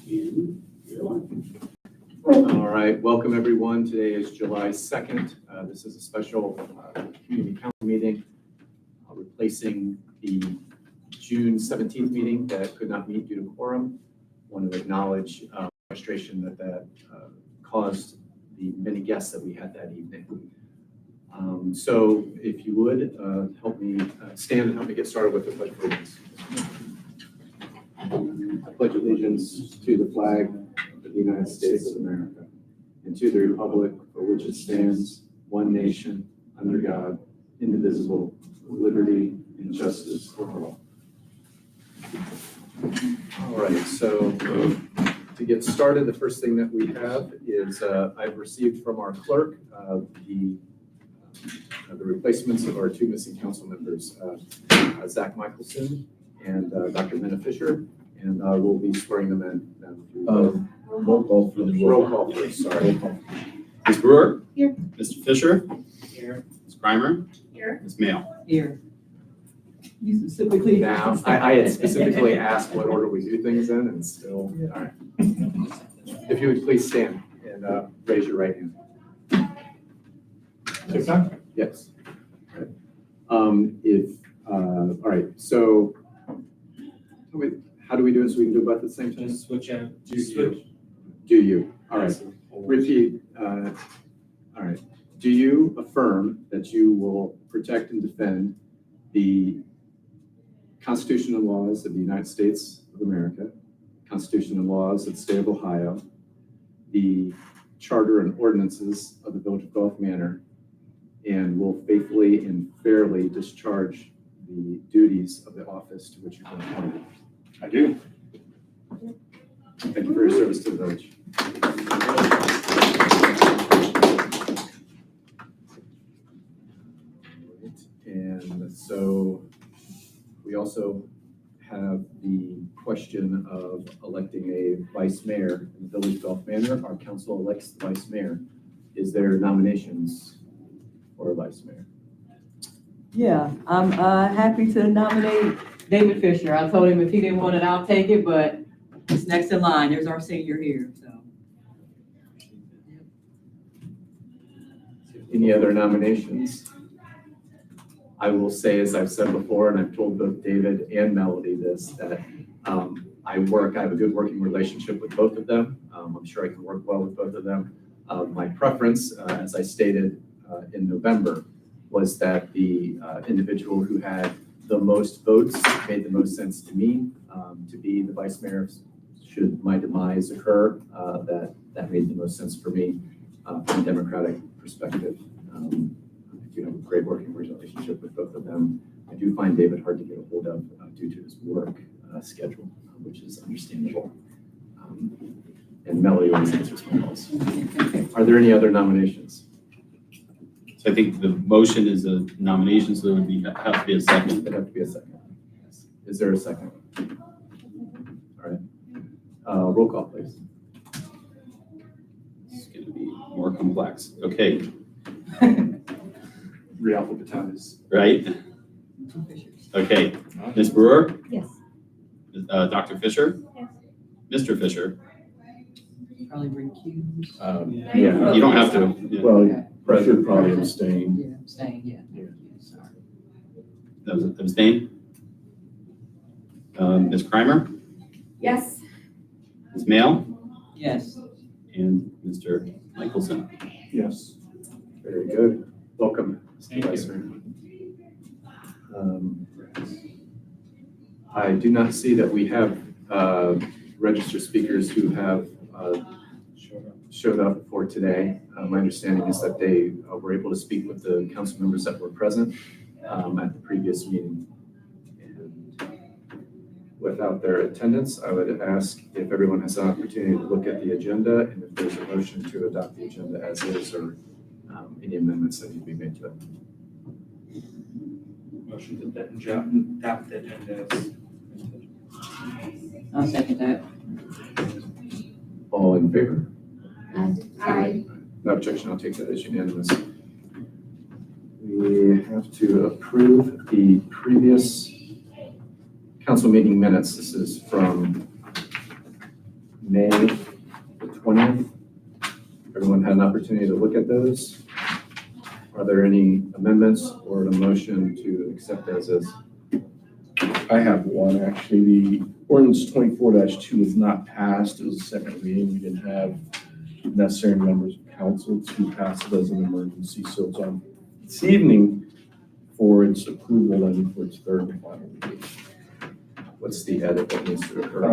All right, welcome everyone. Today is July 2nd. This is a special community council meeting replacing the June 17th meeting that could not meet due to quorum. I want to acknowledge frustration that caused the many guests that we had that evening. So if you would help me stand and help me get started with the Pledge of Allegiance. I pledge allegiance to the flag of the United States of America and to the republic for which it stands, one nation, under God, indivisible, with liberty and justice for all. All right, so to get started, the first thing that we have is I've received from our clerk the replacements of our two missing council members, Zach Michelson and Dr. Minna Fisher, and we'll be swearing them in. Roll call for the Roll call first, sorry. Ms. Brewer? Here. Mr. Fisher? Here. Ms. Grimer? Here. Ms. Mail? Here. You specifically. Now, I had specifically asked what order we do things in, and still, all right. If you would please stand and raise your right hand. Yes. All right, so how do we do it so we can do both at the same time? Just switch out. Do you? All right. Repeat. All right. Do you affirm that you will protect and defend the Constitution and laws of the United States of America, Constitution and laws of the state of Ohio, the charter and ordinances of the Village of Gulf Manor, and will faithfully and fairly discharge the duties of the office to which you've been appointed? I do. Thank you for your service to the village. And so we also have the question of electing a vice mayor in the Village of Gulf Manor. Our council elects the vice mayor. Is there nominations for a vice mayor? Yeah, I'm happy to nominate David Fisher. I told him if he didn't want it, I'll take it, but it's next in line. There's our senior here, so. Any other nominations? I will say, as I've said before, and I've told both David and Melody this, that I have a good working relationship with both of them. I'm sure I can work well with both of them. My preference, as I stated in November, was that the individual who had the most votes made the most sense to me to be the vice mayor. Should my demise occur, that made the most sense for me from a Democratic perspective. I do have a great working relationship with both of them. I do find David hard to get a hold of due to his work schedule, which is understandable. And Melody always answers my calls. Are there any other nominations? So I think the motion is a nomination, so there would have to be a second. There'd have to be a second. Yes. Is there a second? All right. Roll call, please. It's going to be more complex. Okay, Realphabetize. right? Okay, Ms. Brewer? Yes. Dr. Fisher? Yes. Mr. Fisher? Probably bring cues. Yeah. You don't have to. Yeah. Well, Brett should probably abstain. Yeah, staying, yeah. Sorry. That was abstain? Ms. Grimer? Yes. Ms. Mail? Yes. And Mr. Michelson? Yes. Very good. Welcome, Thank Mr. Vice you. Mayor. I do not see that we have registered speakers who have showed up for today. My understanding is that they were able to speak with the council members that were present at the previous meeting. And without their attendance, I would ask if everyone has an opportunity to look at the agenda and if there's a motion to adopt the agenda as is or any amendments that need to be made to it. Motion to adopt the agenda as. I'll second that. All in favor? Aye. No objection, I'll take that as unanimous. We have to approve the previous council meeting minutes. This is from May the 20th. Everyone had an opportunity to look at those. Are there any amendments or a motion to accept as is? I have one, actually. The ordinance 24-2 was not passed. It was a second reading. We didn't have necessary members of council to pass it as an emergency. So it's on this evening for its approval and for its third and final reading. What's the edit that needs to occur?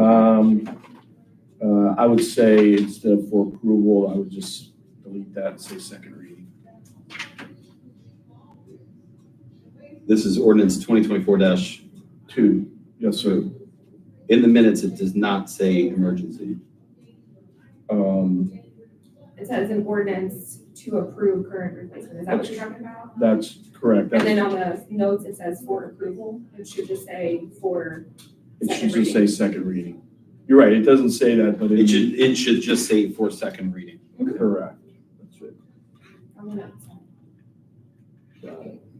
I would say instead of for approval, I would just delete that and say second reading. This is ordinance 2024-. 2, yes, sir. In the minutes, it does not say emergency. It says an ordinance to approve current replacement. Is that what you're talking about? That's correct. And then on the notes, it says for approval. It should just say for It should second just say reading. second reading. You're right, it doesn't say that, but It should just say for second reading. Correct. That's it. On the notes.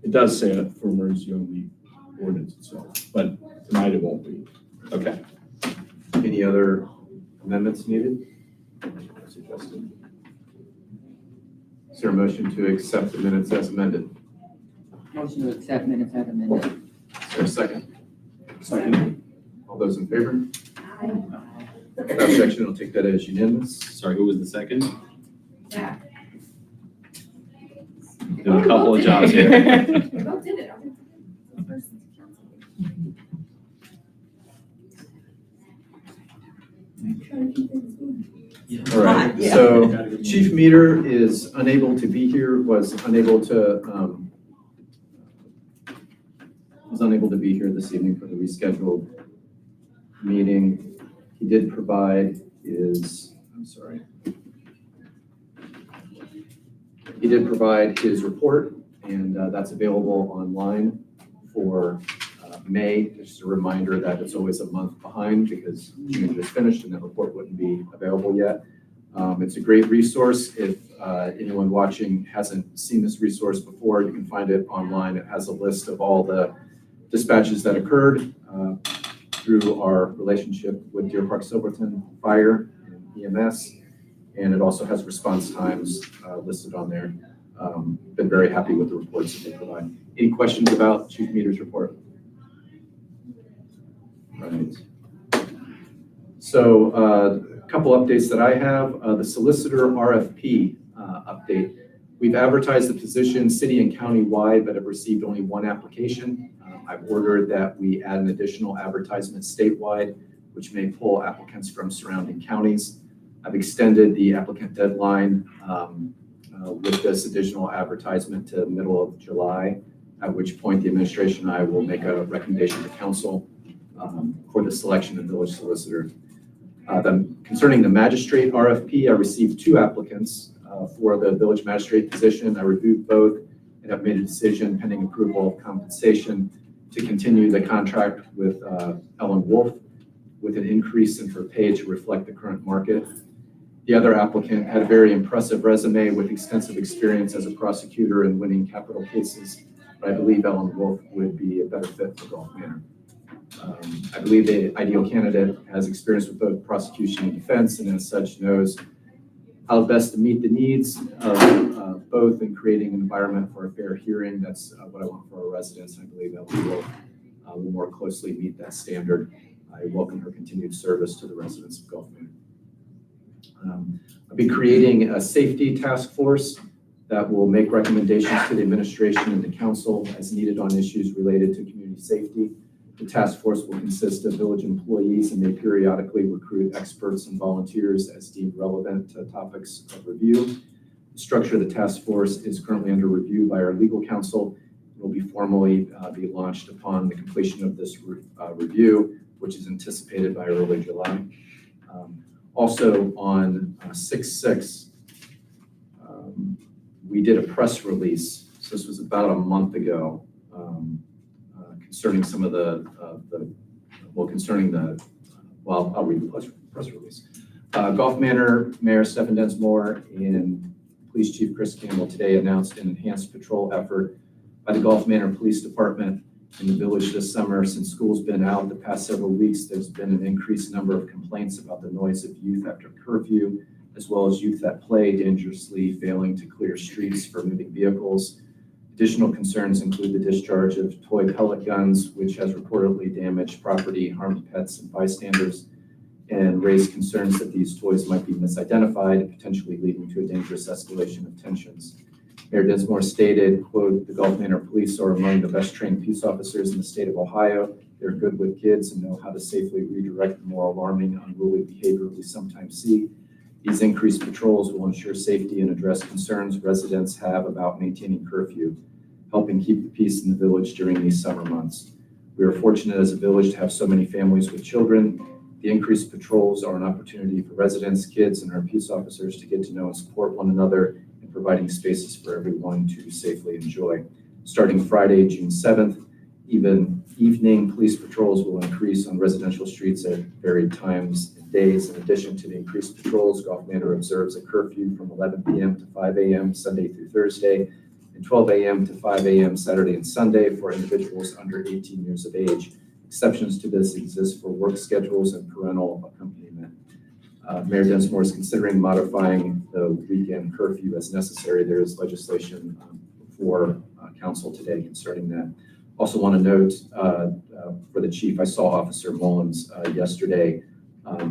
It does say it for emergency on the ordinance itself, but tonight it won't be. Okay. Any other amendments needed? Suggested. Is there a motion to accept the minutes as amended? Motion to accept minutes as amended. Is there a second? Second. All those in favor? Aye. Without objection, I'll take that as unanimous. Sorry, who was the second? Yeah. Doing a couple of jobs here. We both did it. Trying to keep things going. All right, Yeah. so Chief Meter is unable to be here, was unable to be here this evening for the rescheduled meeting. He did provide his, He did provide his report, and that's available online for May. Just a reminder that it's always a month behind because June just finished and that report wouldn't be available yet. It's a great resource. If anyone watching hasn't seen this resource before, you can find it online. It has a list of all the dispatches that occurred through our relationship with Deer Park Silverton Fire and EMS. And it also has response times listed on there. Been very happy with the reports that they provide. Any questions about Chief Meter's report? Right. So a couple updates that I have. The solicitor RFP update. We've advertised the position city and county-wide, but have received only one application. I've ordered that we add an additional advertisement statewide, which may pull applicants from surrounding counties. I've extended the applicant deadline with this additional advertisement to the middle of July, at which point the administration and I will make a recommendation to council for the selection of village solicitor. Concerning the magistrate RFP, I received 2 applicants for the village magistrate position. I reviewed both and have made a decision pending approval of compensation to continue the contract with Ellen Wolf with an increase in her pay to reflect the current market. The other applicant had a very impressive resume with extensive experience as a prosecutor in winning capital cases, but I believe Ellen Wolf would be a better fit for Gulf Manor. I believe the ideal candidate has experience with both prosecution and defense, and as such knows how best to meet the needs of both in creating an environment for a fair hearing. That's what I want for our residents. I believe Ellen Wolf will more closely meet that standard. I welcome her continued service to the residents of Gulf Manor. I'll be creating a safety task force that will make recommendations to the administration and the council as needed on issues related to community safety. The task force will consist of village employees and may periodically recruit experts and volunteers as deemed relevant to topics of review. The structure of the task force is currently under review by our legal counsel. It will be formally be launched upon the completion of this review, which is anticipated by early July. Also on 6/6, we did a press release. So this was about a month ago concerning some of I'll read the press release. Gulf Manor Mayor Stephen Densmore and Police Chief Chris Campbell today announced an enhanced patrol effort by the Gulf Manor Police Department in the village this summer. Since school's been out the past several weeks, there's been an increased number of complaints about the noise of youth after curfew, as well as youth that play dangerously, failing to clear streets for moving vehicles. Additional concerns include the discharge of toy pellet guns, which has reportedly damaged property, harmed pets and bystanders, and raised concerns that these toys might be misidentified, potentially leading to a dangerous escalation of tensions. Mayor Dinsmore stated, quote, "The Gulf Manor Police are among the best trained peace officers in the state of Ohio. They're good with kids and know how to safely redirect the more alarming, unruly behavior we sometimes see. These increased patrols will ensure safety and address concerns residents have about maintaining curfew, helping keep the peace in the village during these summer months. We are fortunate as a village to have so many families with children. The increased patrols are an opportunity for residents, kids, and our peace officers to get to know and support one another, providing spaces for everyone to safely enjoy. Starting Friday, June 7th, evening police patrols will increase on residential streets at varied times and days. In addition to the increased patrols, Gulf Manor observes a curfew from 11 p.m. to 5 a.m. Sunday through Thursday, and 12 a.m. to 5 a.m. Saturday and Sunday for individuals under 18 years of age. Exceptions to this exist for work schedules and parental accompaniment. Mayor Dinsmore is considering modifying the weekend curfew as necessary. There is legislation for council today concerning that. Also want to note for the chief, I saw Officer Mullins yesterday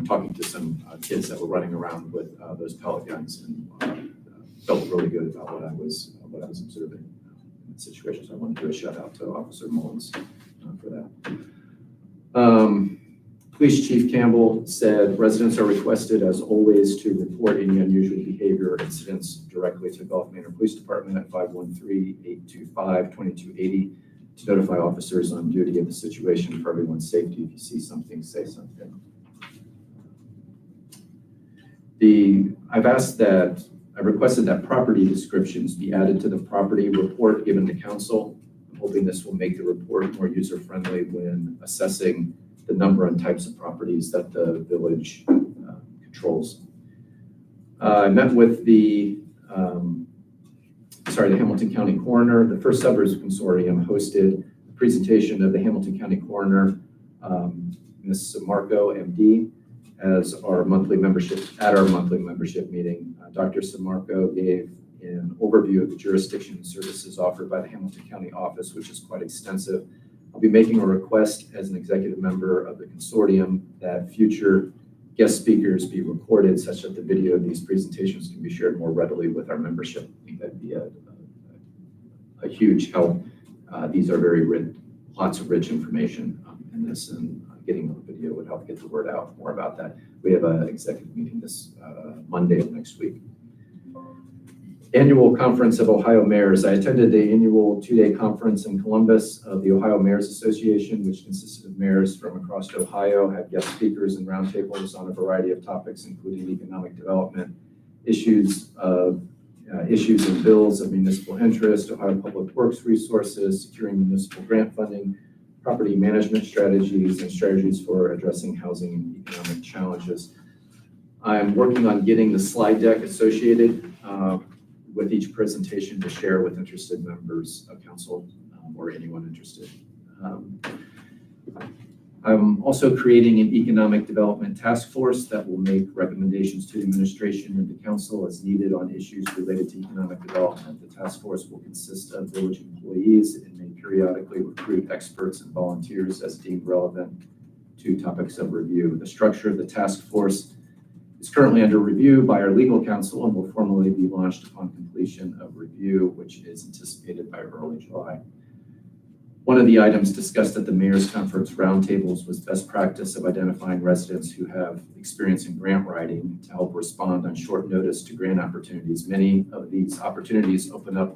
talking to some kids that were running around with those pellet guns, and felt really good about what I was observing in the situation. So I want to do a shout out to Officer Mullins for that. Police Chief Campbell said residents are requested, as always, to report any unusual behavior or incidents directly to Gulf Manor Police Department at 513-825-2280 to notify officers on duty of the situation for everyone's safety. If you see something, say something. I've requested that property descriptions be added to the property report given to council. I'm hoping this will make the report more user-friendly when assessing the number and types of properties that the village controls. I met with the Hamilton County Coroner. The First Suburbs Consortium hosted a presentation of the Hamilton County Coroner, Ms. Samarco, MD, at our monthly membership meeting. Dr. Samarco gave an overview of the jurisdiction and services offered by the Hamilton County office, which is quite extensive. I'll be making a request as an executive member of the consortium that future guest speakers be recorded such that the video of these presentations can be shared more readily with our membership. I think that'd be a huge help. These are lots of rich information in this, and getting the video would help get the word out more about that. We have an executive meeting this Monday of next week. Annual Conference of Ohio Mayors. I attended the annual two-day conference in Columbus of the Ohio Mayors Association, which consisted of mayors from across Ohio, had guest speakers and roundtables on a variety of topics, including economic development, issues and bills of municipal interest, Ohio Public Works resources, securing municipal grant funding, property management strategies, and strategies for addressing housing and economic challenges. I'm working on getting the slide deck associated with each presentation to share with interested members of council or anyone interested. I'm also creating an economic development task force that will make recommendations to the administration and the council as needed on issues related to economic development. The task force will consist of village employees and may periodically recruit experts and volunteers as deemed relevant to topics of review. The structure of the task force is currently under review by our legal counsel and will formally be launched upon completion of review, which is anticipated by early July. One of the items discussed at the Mayor's Conference roundtables was best practice of identifying residents who have experience in grant writing to help respond on short notice to grant opportunities. Many of these opportunities open up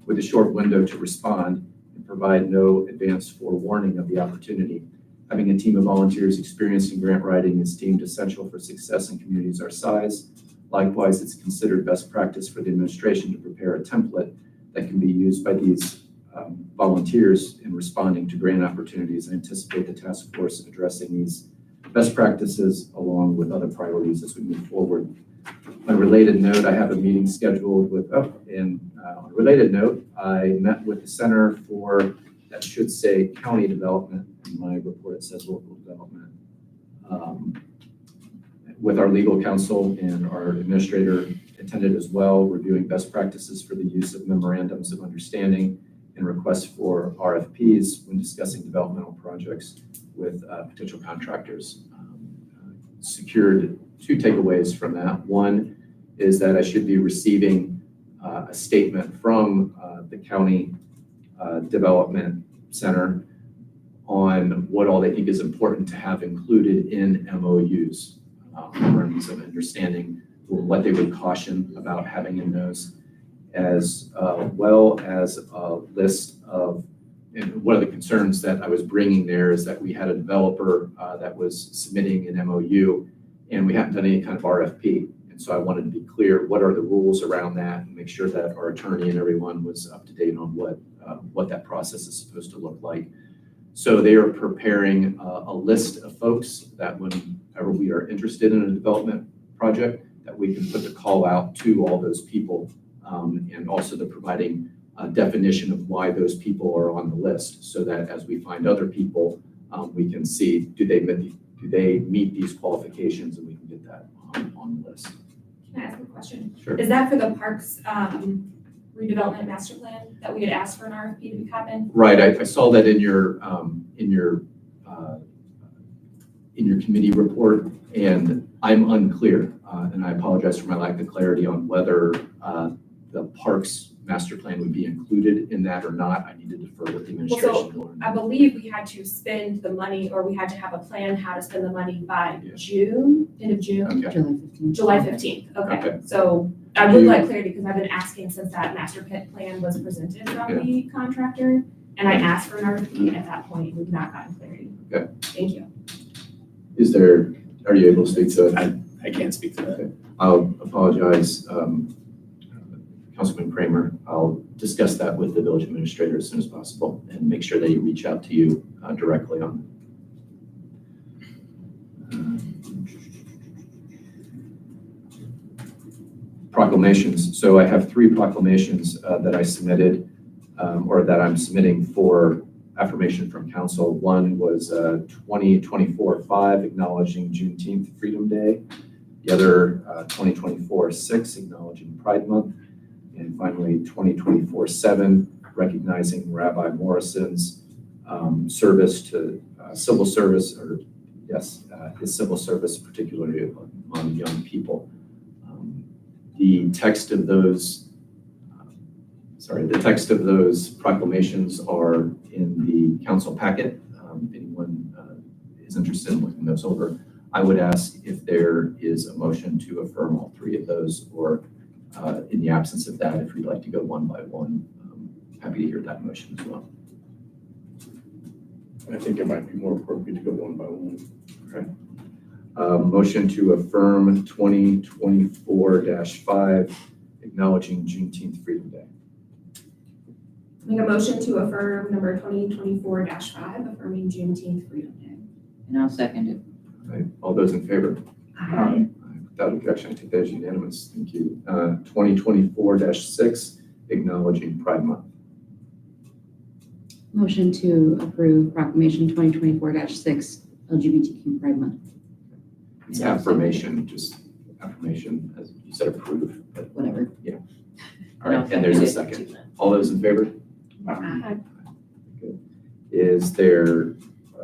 with a short window to respond and provide no advance forewarning of the opportunity. Having a team of volunteers experienced in grant writing is deemed essential for success in communities our size. Likewise, it's considered best practice for the administration to prepare a template that can be used by these volunteers in responding to grant opportunities. I anticipate the task force addressing these best practices along with other priorities as we move forward. On a related note, I have a meeting scheduled with, on a related note, I met with the Center for that should say county development. In my report, it says local development. With our legal counsel and our administrator attended as well, reviewing best practices for the use of memorandums of understanding and requests for RFPs when discussing developmental projects with potential contractors. Secured two takeaways from that. One is that I should be receiving a statement from the county development center on what all they think is important to have included in MOUs, memorandums of understanding, what they would caution about having in those, as well as a list of, and one of the concerns that I was bringing there is that we had a developer that was submitting an MOU and we hadn't done any kind of RFP. And so I wanted to be clear, what are the rules around that, and make sure that our attorney and everyone was up to date on what that process is supposed to look like. So they are preparing a list of folks that whenever we are interested in a development project, that we can put the call out to all those people, and also they're providing a definition of why those people are on the list, so that as we find other people, we can see, do they meet these qualifications, and we can get that on the list. Can I ask a question? Sure. Is that for the parks redevelopment master plan that we had asked for an RFP to happen? Right, I saw that in your committee report, and I'm unclear, and I apologize for my lack of clarity on whether the parks master plan would be included in that or not. I need to defer with the administration. I believe we had to spend the money, or we had to have a plan how to spend the money by Yeah. June, end of June, Okay, July 15th. Okay, Okay. so I would like clarity because I've been asking since that master plan was presented from the contractor, and I asked for an RFP, and at that point, we've not gotten clarity. Okay. Thank you. are you able to speak to it? I can't speak to that. I'll apologize, Councilman Kramer. I'll discuss that with the village administrator as soon as possible and make sure they reach out to you directly on proclamations. So I have 3 proclamations that I submitted, or that I'm submitting for affirmation from council. One was 2024-5, acknowledging Juneteenth Freedom Day. The other 2024-6, acknowledging Pride Month. And finally, 2024-7, recognizing Rabbi Morrison's service to civil service, or yes, his civil service, particularly on young people. The text of those proclamations are in the council packet. If anyone is interested in looking those over, I would ask if there is a motion to affirm all 3 of those, or in the absence of that, if you'd like to go one by one, happy to hear that motion as well. I think it might be more appropriate to go one by one. Motion to affirm 2024-5, acknowledging Juneteenth Freedom Day. Make a motion to affirm number 2024-5, affirming Juneteenth Freedom Day. And I'll second it. All right, all those in favor? Aye. Without objection, I take that as unanimous. Thank you. 2024-6, acknowledging Pride Month. Motion to approve proclamation 2024-6 LGBTQ Pride Month. It's affirmation, just affirmation, as you said, approve. But, Whatever. all right, and there's a second. All those in favor? Aye. Is there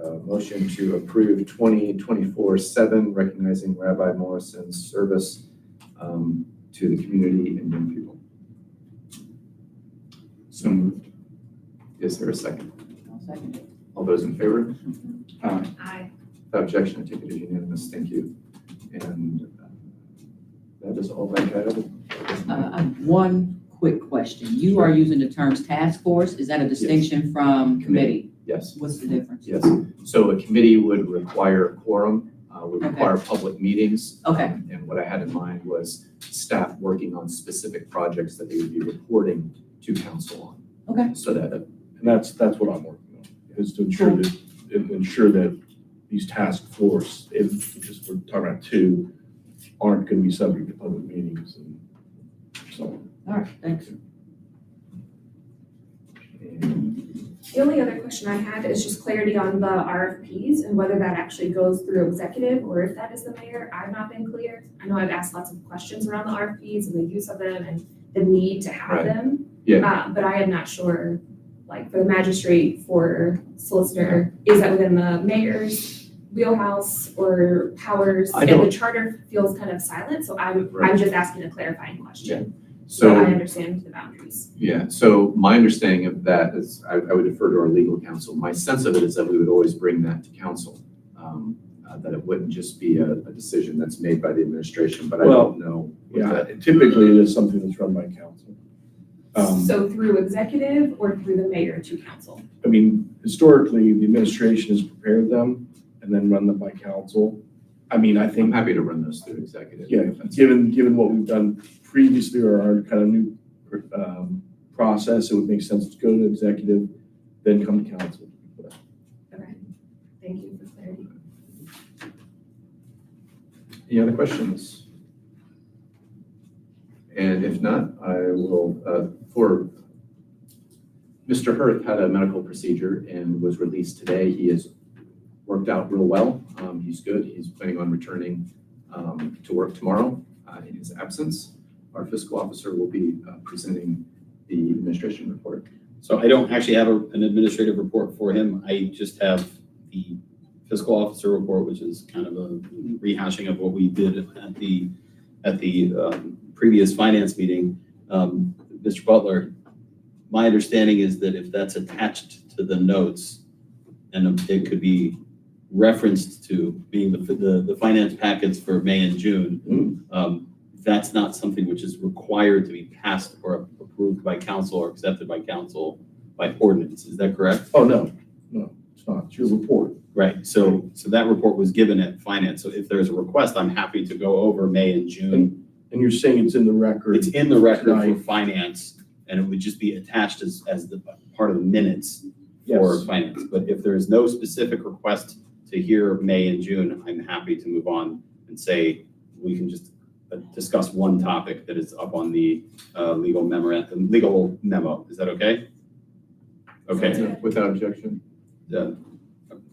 a motion to approve 2024-7, recognizing Rabbi Morrison's service to the community and young people? So moved. Is there a second? I'll second it. All those in favor? Aye. Without objection, I take it as unanimous. Thank you. And that is all I have. One quick question. You are using the terms task force. Is that a distinction from committee? Yes, What's the difference? yes. So a committee would require quorum, would Okay. require public meetings. Okay. And what I had in mind was staff working on specific projects that they would be reporting to council on. Okay. So that, And that's what I'm working on, is to ensure that these task force, because we're talking about 2, aren't going to be subject to public meetings and so on. All right, thanks. and The only other question I had is just clarity on the RFPs and whether that actually goes through executive or if that is the mayor. I've not been clear. I know I've asked lots of questions around the RFPs and the use of them and the need to have Right. them. Yeah. But I am not sure, like for the magistrate, for solicitor, is that within the mayor's wheelhouse or powers? I And don't- the charter feels kind of silent, so I'm Right. just asking a clarifying question. So I So, understand the boundaries. yeah, so my understanding of that is, I would defer to our legal counsel. My sense of it is that we would always bring that to council. That it wouldn't just be a decision that's made by the administration, but I don't know. what Yeah, that- typically it is something that's run by council. So through executive or through the mayor to council? I mean, historically, the administration has prepared them and then run them by council. I mean, I I'm think, happy to run those through executive. yeah, given what we've done previously or our kind of new process, it would make sense to go to executive, then come to council. Okay, thank you for clarity. Any other questions? And if not, I will, Mr. Hurth had a medical procedure and was released today. He has worked out real well. He's good. He's planning on returning to work tomorrow in his absence. Our fiscal officer will be presenting the administration report. So I don't actually have an administrative report for him. I just have the fiscal officer report, which is kind of a rehashing of what we did at the previous finance meeting. Mr. Butler, my understanding is that if that's attached to the notes and it could be referenced to being the finance packets for May and June, that's not something which is required to be passed or approved by council or accepted by council by ordinance. Is that correct? Oh, no, it's not. It's your report. Right. So that report was given at finance. So if there's a request, I'm happy to go over May and June. And you're saying it's in the record? It's in the record for Tonight. finance, and it would just be attached as the part of the minutes for Yes. finance. But if there is no specific request to hear May and June, I'm happy to move on and say we can just discuss one topic that is up on the legal memo. Is that okay? Okay. Without objection.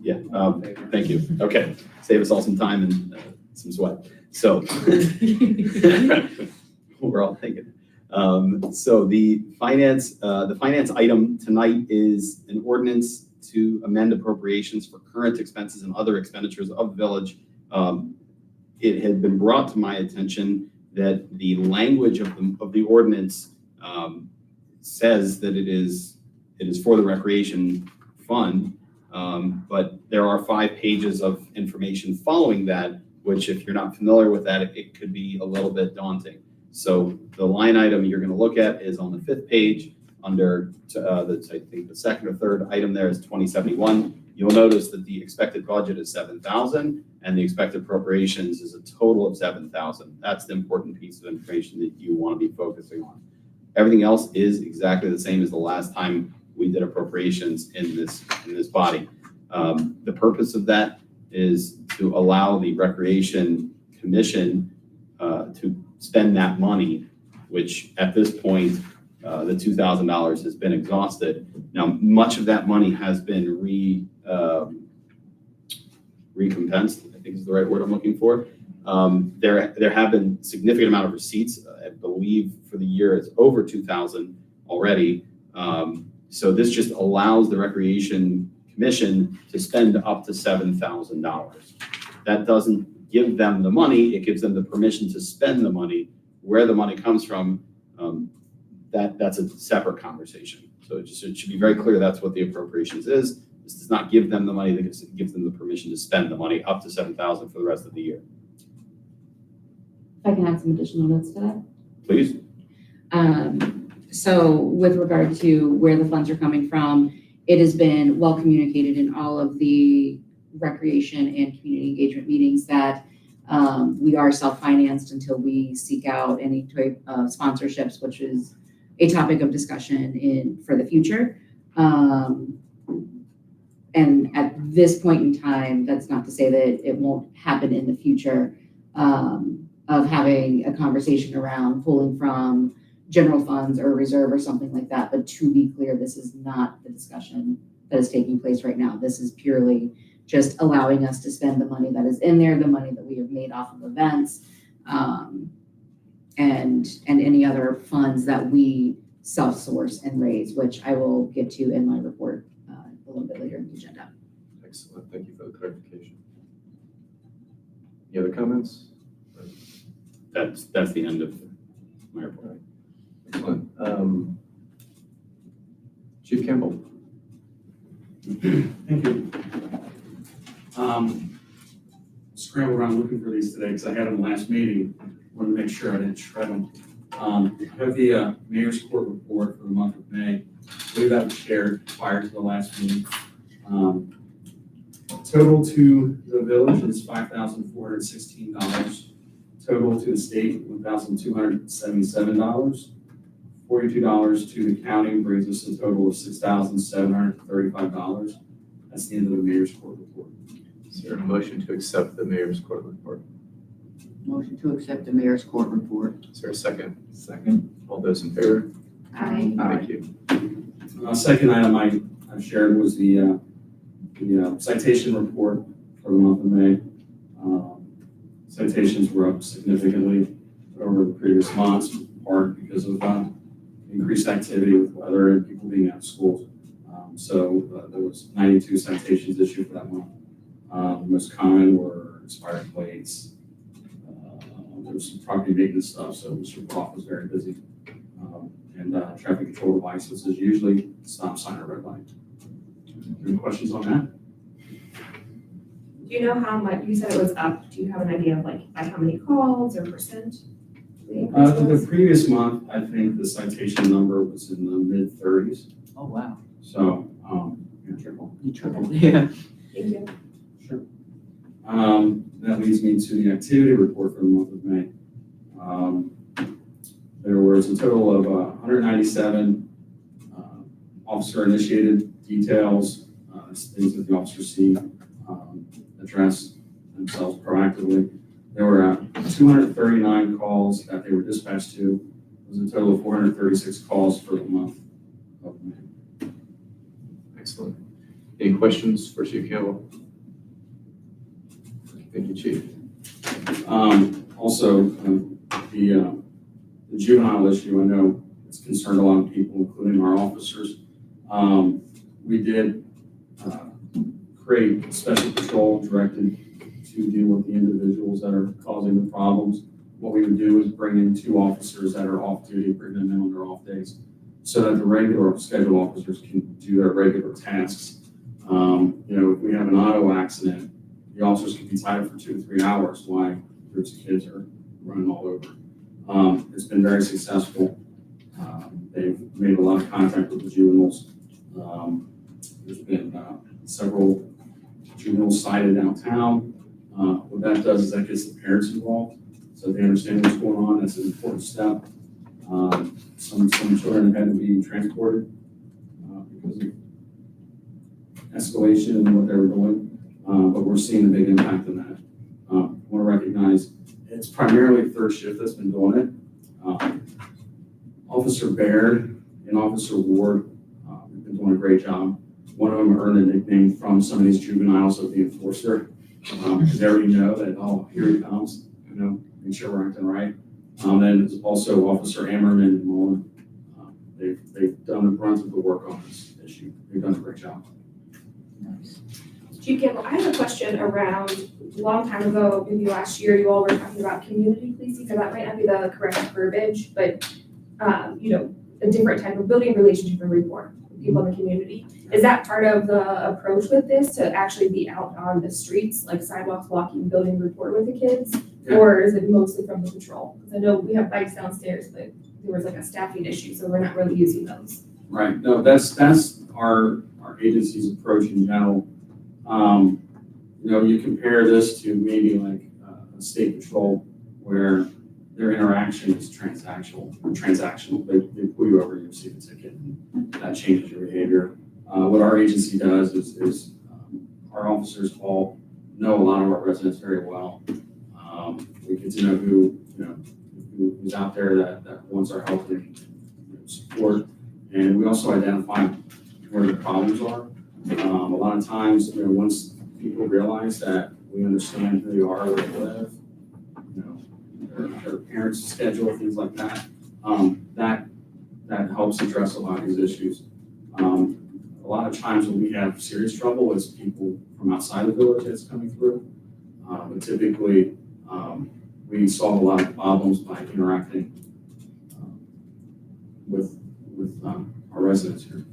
Yeah, thank you. Okay, save us all some time and some sweat. So we're all thinking. So the finance item tonight is an ordinance to amend appropriations for current expenses and other expenditures of the village. It had been brought to my attention that the language of the ordinance says that it is for the recreation fund, but there are 5 pages of information following that, which if you're not familiar with that, it could be a little bit daunting. So the line item you're going to look at is on the 5th page under I think the second or third item there is 2071. You'll notice that the expected budget is 7,000 and the expected appropriations is a total of 7,000. That's the important piece of information that you want to be focusing on. Everything else is exactly the same as the last time we did appropriations in this body. The purpose of that is to allow the Recreation Commission to spend that money, which at this point, the $2,000 has been exhausted. Now, much of that money has been recompensed, I think is the right word I'm looking for. There have been significant amount of receipts. I believe for the year it's over 2,000 already. So this just allows the Recreation Commission to spend up to $7,000. That doesn't give them the money, it gives them the permission to spend the money. Where the money comes from, that's a separate conversation. So it should be very clear that's what the appropriations is. This does not give them the money, it gives them the permission to spend the money up to $7,000 for the rest of the year. If I can add some additional notes to that. Please. So with regard to where the funds are coming from, it has been well communicated in all of the recreation and community engagement meetings that we are self-financed until we seek out any type of sponsorships, which is a topic of discussion for the future. And at this point in time, that's not to say that it won't happen in the future, of having a conversation around pulling from general funds or reserve or something like that. But to be clear, this is not the discussion that is taking place right now. This is purely just allowing us to spend the money that is in there, the money that we have made off of events, and any other funds that we self-source and raise, which I will get to in my report a little bit later in the agenda. Excellent, thank you for the clarification. Any other comments? That's the end of my report. Excellent. Chief Campbell. Thank you. Scrambled around looking for these today because I had them last meeting. Wanted to make sure I didn't shred them. I have the mayor's court report for the month of May. I believe that was shared prior to the last meeting. Total to the village is $5,416. Total to the state, $1,277. $42 to the county brings us a total of $6,735. That's the end of the mayor's court report. Is there a motion to accept the mayor's court report? Motion to accept the mayor's court report. Is there a second? Second. All those in favor? Aye. Thank you. Second item I shared was the citation report for the month of May. Citations were up significantly over the previous months, in part because of increased activity with weather and people being out of schools. So there was 92 citations issued for that month. The most common were expired plates. There was some property maintenance stuff, so Mr. Brock was very busy. And traffic control devices is usually stop sign or red light. Any questions on that? Do you know how much, you said it was up, do you have an idea of like by how many calls or percent? the increase The was? previous month, I think the citation number was in the mid-30s. Oh, wow. So, triple. You tripled, yeah. Thank you. Sure. That leads me to the activity report for the month of May. There was a total of 197 officer-initiated details, things that the officers see, address themselves proactively. There were 239 calls that they were dispatched to. It was a total of 436 calls for the month of May. Excellent. Any questions for Chief Campbell? Thank you, Chief. Also, the juvenile issue, I know it's concerned a lot of people, including our officers. We did create a special patrol directed to deal with the individuals that are causing the problems. What we would do is bring in 2 officers that are off duty, bring them in on their off days, so that the regular scheduled officers can do their regular tasks. If we have an auto accident, the officers can be tied up for 2 to 3 hours while groups of kids are running all over. It's been very successful. They've made a lot of contact with the juveniles. There's been several juveniles cited downtown. What that does is that gets the parents involved, so they understand what's going on. That's an important step. Some children have had to be transported because of escalation and what they were doing, but we're seeing a big impact on that. I want to recognize it's primarily third shift that's been doing it. Officer Baird and Officer Ward have been doing a great job. One of them earned a nickname from some of these juveniles of the enforcer, because they already know that, oh, here he comes, make sure we're acting right. And it's also Officer Ammerman and Mullen. They've done the brunt of the work on this issue. They've done a great job. Chief Campbell, I have a question around, a long time ago, maybe last year, you all were talking about community policing, and that might not be the correct verbiage, but, a different type of building relationship and rapport with people in the community. Is that part of the approach with this, to actually be out on the streets, like sidewalks, walking, building rapport with the kids? Yeah. Or is it mostly from the patrol? Because I know we have bikes downstairs, but there was like a staffing issue, so we're not really using those. Right. No, that's our agency's approach in general. You compare this to maybe like a state patrol where their interaction is transactional. They pull you over, you receive a ticket, that changes your behavior. What our agency does is our officers all know a lot of our residents very well. We get to know who who's out there that wants our help and support. And we also identify where the problems are. A lot of times, once people realize that we understand who they are, where they live, their parents' schedule, things like that, that helps address a lot of these issues. A lot of times when we have serious trouble, it's people from outside the village that's coming through. But typically, we solve a lot of problems by interacting with our residents here.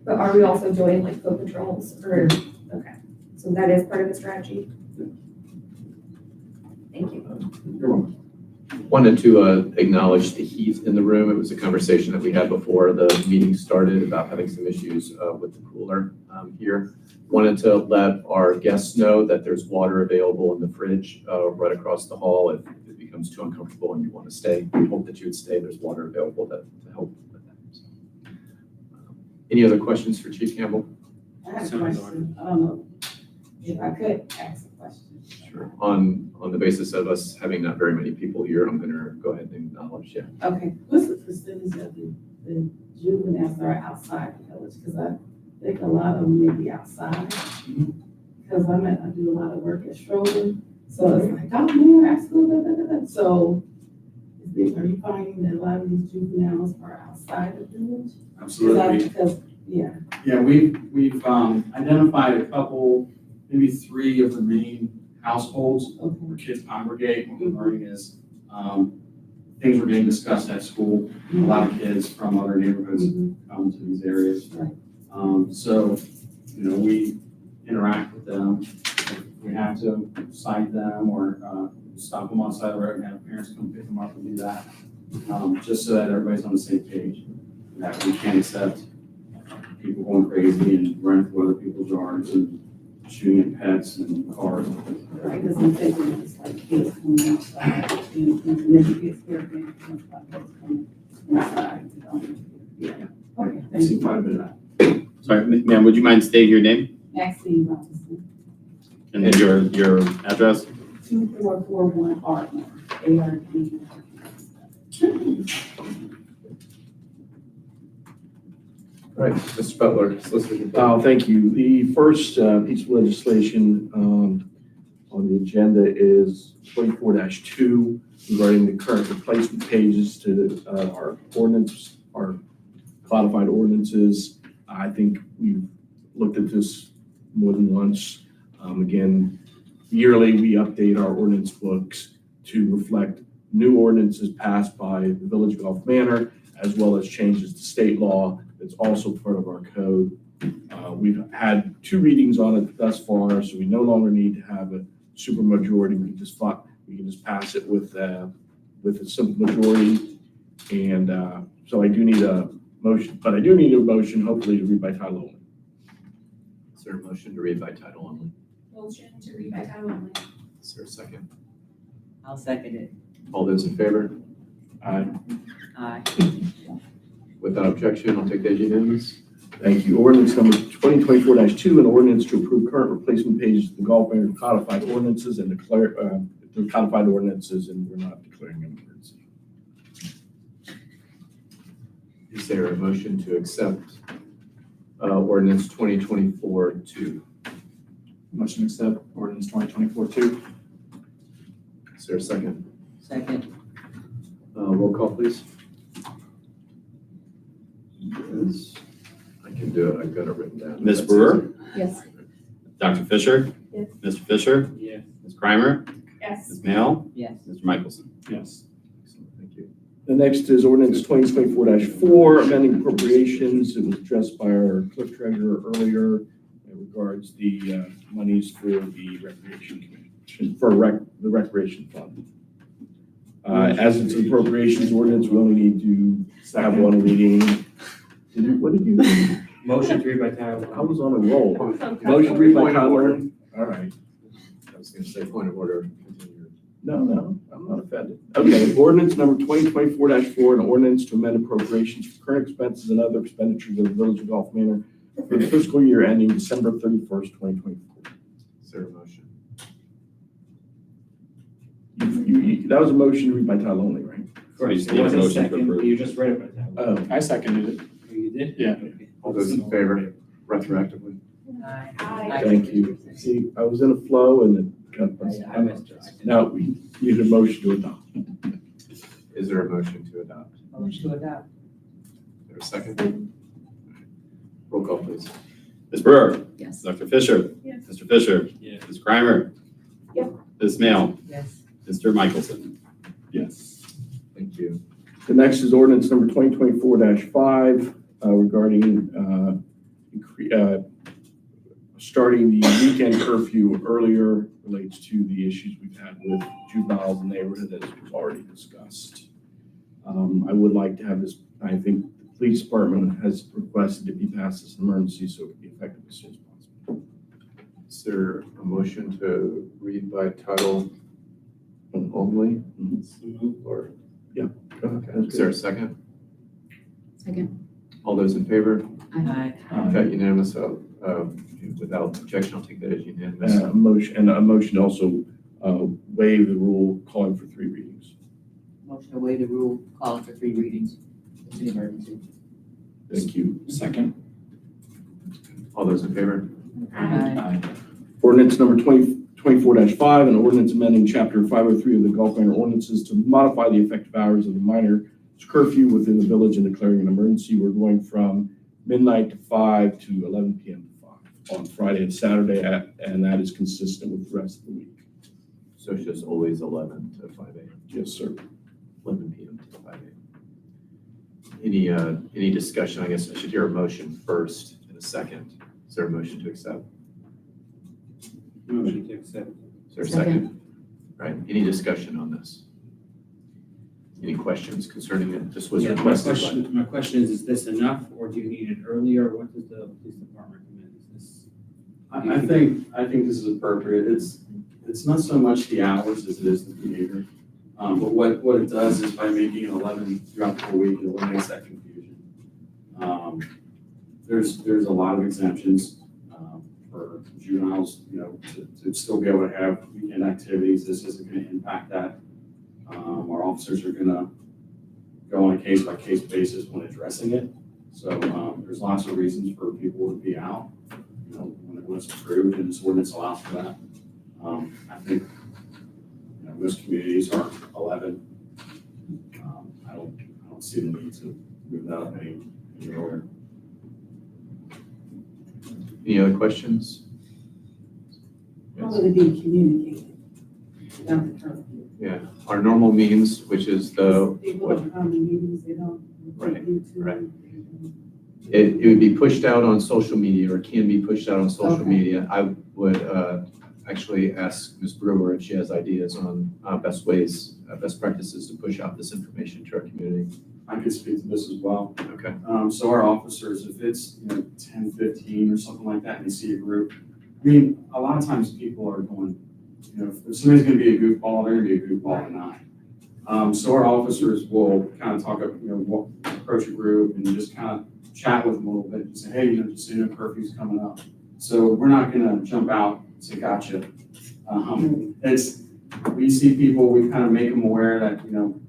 But are we also doing like foot patrols or, okay, so that is part of the strategy? Thank you. You're welcome. Wanted to acknowledge the heat in the room. It was a conversation that we had before the meeting started about having some issues with the cooler here. Wanted to let our guests know that there's water available in the fridge right across the hall. If it becomes too uncomfortable and you want to stay, we hope that you would stay. There's water available to help with that. So, any other questions for Chief Campbell? I have a question. I don't know if I could ask a question. Sure. On the basis of us having not very many people here, I'm going to go ahead and acknowledge, yeah. Okay, what's the percentage of the juveniles that are outside the village? Because I think a lot of them may be outside. Because I do a lot of work at Schroeder, so it's like, oh, man, at school, da, da, da, da. So are you finding that a lot of these juveniles are outside the village? Absolutely. Because, yeah. Yeah, we've identified a couple, maybe 3 of the main households Okay. where kids congregate. What we're learning is things were being discussed at school. A lot of kids from other neighborhoods come to these areas. Right. So, we interact with them. If we have to cite them or stop them on the side of the road and have parents come pick them up and do that, just so that everybody's on the same page. That we can't accept people going crazy and running through other people's yards and shooting at pets and cars. Right, because I'm thinking it's like kids coming outside, and then kids here, and coming inside. Yeah. Okay, I thank see you. quite a bit of that. Sorry, ma'am, would you mind stating your name Maxine Robinson, and then your address? 2441 Ardmore, ARD. All right, Mr. Butler, Solicitor. Thank you. The first piece of legislation on the agenda is 24-2 regarding the current replacement pages to our ordinance, our codified ordinances. I think we've looked at this more than once. Again, yearly we update our ordinance books to reflect new ordinances passed by the Village of Gulf Manor, as well as changes to state law. It's also part of our code. We've had 2 readings on it thus far, so we no longer need to have a supermajority. We can just pass it with a simple majority. And so I do need a motion, but I do need a motion, hopefully, to read by title only. Is there a motion to read by title only? Motion to read by title only. Is there a second? I'll second it. All those in favor? Aye. Aye. Without objection, I'll take that as unanimous. Thank you. Ordinance number 2024-2, an ordinance to approve current replacement pages of the Gulf Manor codified ordinances and declare the codified ordinances, and we're not declaring an emergency. Is there a motion to accept ordinance 2024-2? Motion to accept ordinance 2024-2. Is there a second? Second. Roll call, please. Yes, I can do it. I've got it written down. Ms. That's Brewer? Yes. Dr. Fisher? Yes. Mr. Fisher? Yes. Ms. Kramer? Yes. Ms. Mail? Yes. Mr. Michelson? Yes. Excellent, thank you. The next is ordinance 2024-4, amending appropriations. It was addressed by our clerk treasurer earlier in regards the monies for the recreation commission, for the recreation fund. As it's an appropriations ordinance, we only need to have 1 reading. What did you do? Motion to read by title. I was on a roll. Motion to read by title only. All right. I was going to say point of order. Continue. No, I'm not offended. Okay, ordinance number 2024-4, an ordinance to amend appropriations for current expenses and other expenditures of the Village of Gulf Manor for the fiscal year ending December 31st, 2024. Is there a motion? that was a motion to read by title only, right? Right, It need a wasn't motion to second, approve. you just read it by title. Oh, I seconded it. You did? Yeah. All those in favor, retroactively? Aye. thank you. See, I was in a flow and it got us. I missed it. Now, we need a motion to adopt. Is there a motion to adopt? Motion to adopt. Is there a second? Roll call, please. Ms. Brewer, Yes. Dr. Fisher, Yes. Mr. Fisher, Yes. Ms. Grimer, Yes. Ms. Mail, Yes. Mr. Michelson. Yes. Thank you. The next is ordinance number 2024-5 regarding starting the weekend curfew earlier, relates to the issues we've had with juveniles in the neighborhood, as we've already discussed. I would like to have this, I think the police department has requested to be passed as an emergency so it can be effective as soon as possible. Is there a motion to read by title only? Or, okay, is there a second? Second. All those in favor? Aye. Okay, unanimous. Without objection, I'll take that as unanimous. A motion to also waive the rule calling for 3 readings. Motion to waive the rule, calling for 3 readings. It's an emergency. Thank you. Second. All those in favor? Aye. Ordinance number 2024-5, an ordinance amending chapter 503 of the Gulf Minor ordinances to modify the effective hours of the minor curfew within the village and declaring an emergency. We're going from midnight to 5 to 11 p.m. to 5 on Friday and Saturday, and that is consistent with the rest of the week. So it's just always 11 to 5 a.m., Yes, sir. 11 p.m. to 5 a.m. Any discussion? I guess I should hear a motion first and a second. Is there a motion to accept? Motion to accept. Is there a second? Right, any discussion on this? Any questions concerning it? This was Yeah, requested by. my question is this enough, or do you need it earlier? What does the police department recommend? Is I think this is appropriate. It's not so much the hours as it is the behavior. But what it does is by making it 11 throughout the whole week, it eliminates that confusion. There's a lot of exemptions for juveniles, to still be able to have weekend activities. This isn't going to impact that. Our officers are going to go on a case-by-case basis when addressing it. So there's lots of reasons for people to be out, when it's approved, and this ordinance allows for that. I think most communities are 11. I don't see the need to move that up any earlier. Any other questions? How Yes. would it be communicated without the curfew? Yeah, our normal means, which is People don't come to meetings, they don't. Right, YouTube, right. they don't- it would be pushed out on social media, or can be pushed out on social Okay. media. I would actually ask Ms. Brewer if she has ideas on best ways, best practices to push out this information to our community. I could speak to this as well. Okay. So our officers, if it's 10, 15 or something like that, and they see a group, I mean, a lot of times people are going, if somebody's going to be a goofball, they're going to be a goofball tonight. So our officers will kind of talk up, we'll approach a group and just kind of chat with them a little bit and say, hey, just so you know, curfew's coming up. So we're not going to jump out and say, gotcha. We see people, we kind of make them aware that, you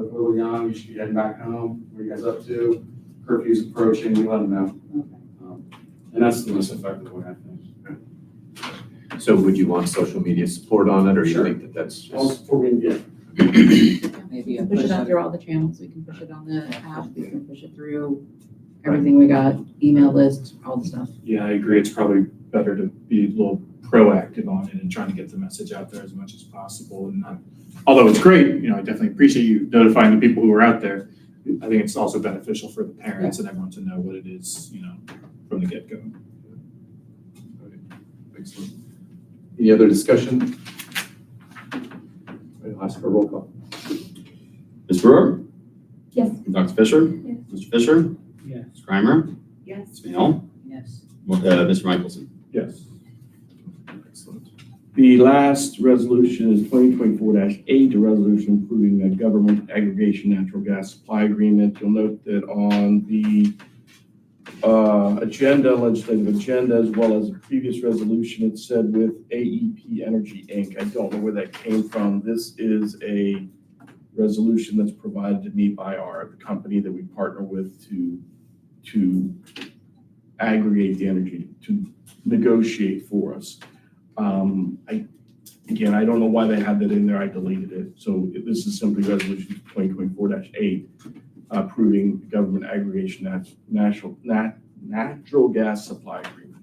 look a little young, you should be heading back home. What are you guys up to? Curfew's approaching, we let them know. And that's the most effective way, I think. So would you want social media support on it, or you Sure. think that that's All just? support we can get. Maybe We a can push push it out on. through all the channels. We can push it on the app. We can push it through everything we got, email list, all the stuff. Yeah, I agree. It's probably better to be a little proactive on it and trying to get the message out there as much as possible. And not, although it's great, I definitely appreciate you notifying the people who are out there. I think it's also beneficial for the parents and everyone to know what it is, from the get-go. Excellent. Any other discussion? I'll ask for a roll call. Ms. Brewer? Yes. Dr. Fisher? Yes. Mr. Fisher? Yes. Ms. Grimer? Yes. Ms. Mail? Yes. Mr. Michelson? Yes. Excellent. The last resolution is 2024-8, a resolution approving a government aggregation natural gas supply agreement. You'll note that on the legislative agenda, as well as a previous resolution, it said with AEP Energy Inc. I don't know where that came from. This is a resolution that's provided to me by the company that we partner with to aggregate the energy, to negotiate for us. Again, I don't know why they had that in there. I deleted it. So this is simply resolution 2024-8, approving the government aggregation natural gas supply agreement.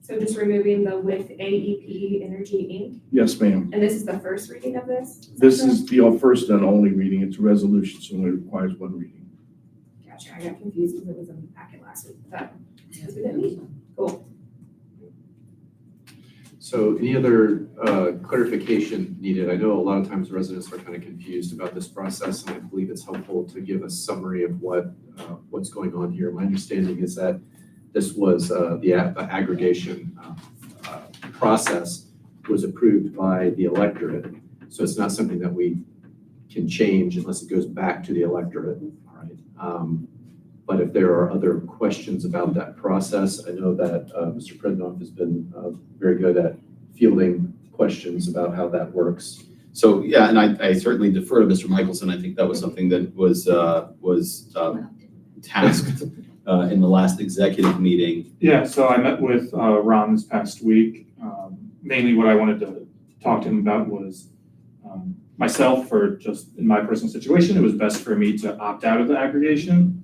So just removing the with AEP Energy Inc. Yes, ma'am. And this is the first reading of this? This is the first and only reading. It's a resolution, so it requires one reading. Gotcha, I got confused because it was in the packet last week, but because we didn't meet. Cool. So any other clarification needed? I know a lot of times residents are kind of confused about this process, and I believe it's helpful to give a summary of what's going on here. My understanding is that this was the aggregation process was approved by the electorate. So it's not something that we can change unless it goes back to the electorate, all right? But if there are other questions about that process, I know that Mr. Prednoff has been very good at fielding questions about how that works. So, yeah, and I certainly defer to Mr. Michelson. I think that was something that was tasked in the last executive meeting. Yeah, so I met with Ron this past week. Mainly what I wanted to talk to him about was myself, for just in my personal situation, it was best for me to opt out of the aggregation.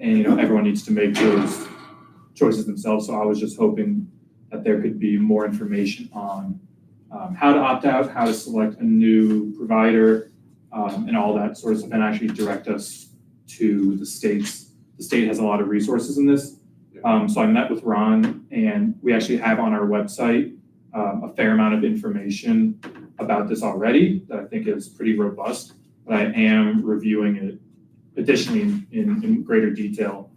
And, you know, everyone needs to make those choices themselves. So I was just hoping that there could be more information on how to opt out, how to select a new provider, and all that sort of stuff, and actually direct us to the states. The state has a lot of resources in this. So I met with Ron, and we actually have on our website a fair amount of information about this already that I think is pretty robust, but I am reviewing it additionally in greater detail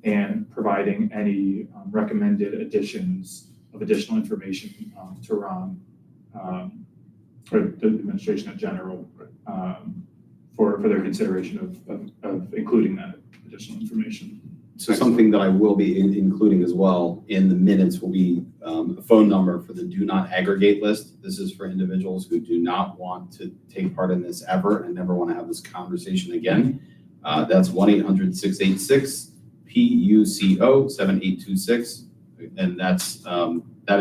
and providing any recommended additions of additional information to Ron or the administration in general for their consideration of including that additional information. So something that I will be including as well in the minutes will be a phone number for the do not aggregate list. This is for individuals who do not want to take part in this ever and never want to have this conversation again. That's 1-800-686-PUCO-7826. And that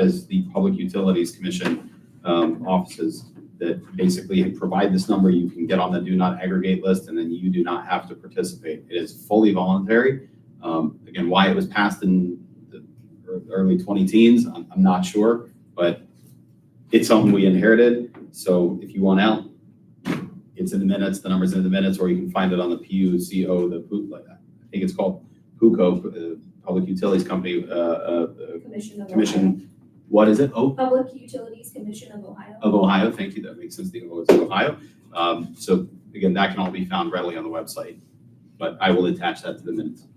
is the Public Utilities Commission offices that basically provide this number. You can get on the do not aggregate list, and then you do not have to participate. It is fully voluntary. Again, why it was passed in the early 2010s, I'm not sure, but it's something we inherited. So if you want out, it's in the minutes, the number's in the minutes, or you can find it on the PUCO, I think it's called PUCO, Public Utilities Company, Commission. What is it? Public Utilities Commission of Ohio. Of Ohio, thank you, that makes sense, the O is Ohio. So again, that can all be found readily on the website, but I will attach that to the minutes.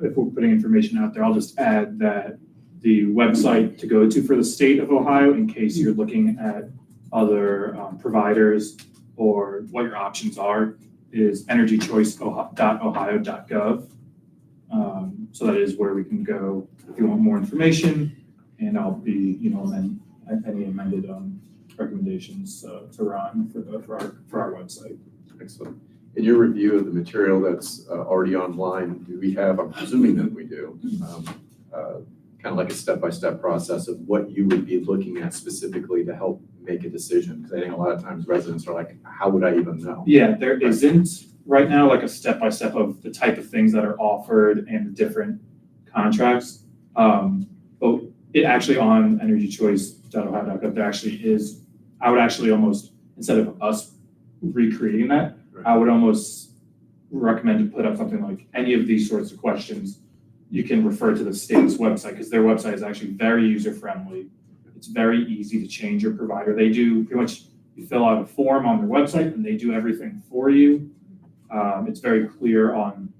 If we're putting information out there, I'll just add that the website to go to for the state of Ohio, in case you're looking at other providers or what your options are, is energychoice.ohio.gov. So that is where we can go if you want more information, and I'll be, any amended recommendations to Ron for our website. Excellent. In your review of the material that's already online, do we have, I'm presuming that we do, kind of like a step-by-step process of what you would be looking at specifically to help make a decision? Because I think a lot of times residents are like, how would I even know? Yeah, there isn't right now like a step-by-step of the type of things that are offered and the different contracts. But it actually on energychoice.ohio.gov, there actually is, I would actually almost, instead of us recreating that, I would almost recommend to put up something like any of these sorts of questions. You can refer to the state's website, because their website is actually very user-friendly. It's very easy to change your provider. They do pretty much, you fill out a form on their website and they do everything for you. It's very clear on